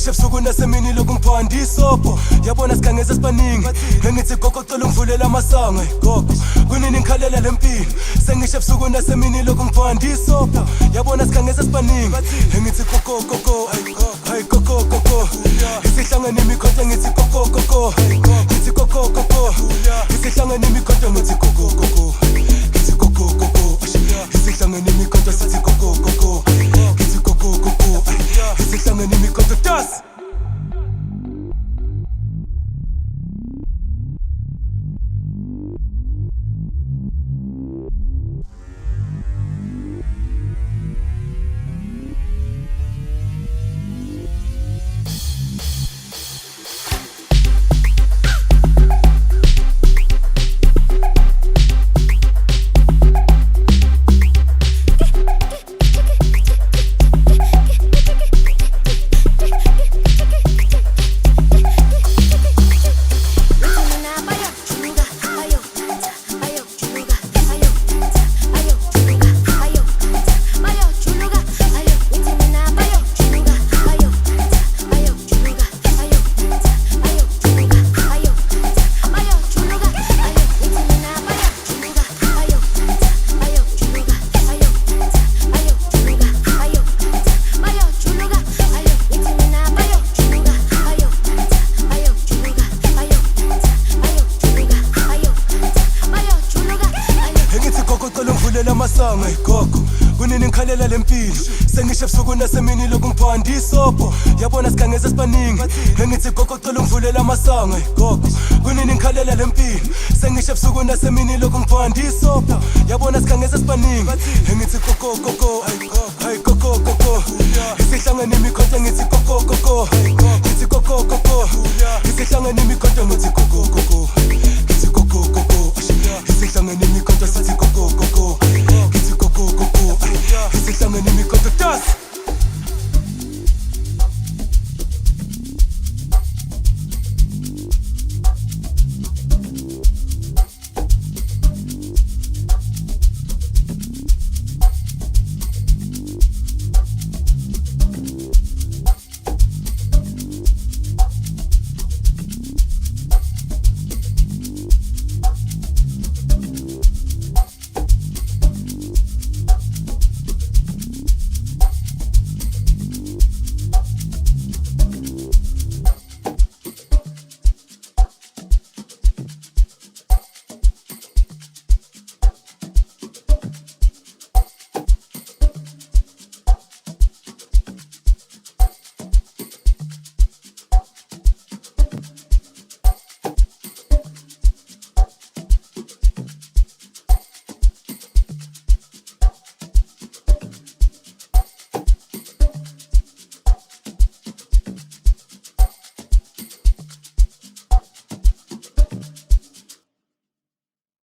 sengisho ebusuku nasemini lokungiphanda isobho yabona sikhangeza sibaningi engithi gogo cela ungivulela amasango gogo kunini ngikhalela lempilo sengisho ebusuku nasemini lokungiphanda isobho yabona sikhangeza sibaningi engithi gogo hey gogo isihlangene imikhonto ngithi gogo ngithi gogo isihlangene imikhonto ngithi gogo ngithi gogo isihlangene imikhonto sithi gogo ngithi gogo isihlangene imikhonto das. Amasango gogo kunini ngikhalela lempilo sengisho ebusuku nasemini lokungiphanda isobho yabona sikhangeza sibaningi engithi gogo cela ungivulela amasango gogo kunini ngikhalela lempilo sengisho ebusuku nasemini lokungiphanda isobho yabona sikhangeza sibaningi engithi gogo hey gogo isihlangene imikhonto ngithi gogo ngithi gogo isihlangene imikhonto ngithi gogo ngithi gogo isihlangene imikhonto sithi gogo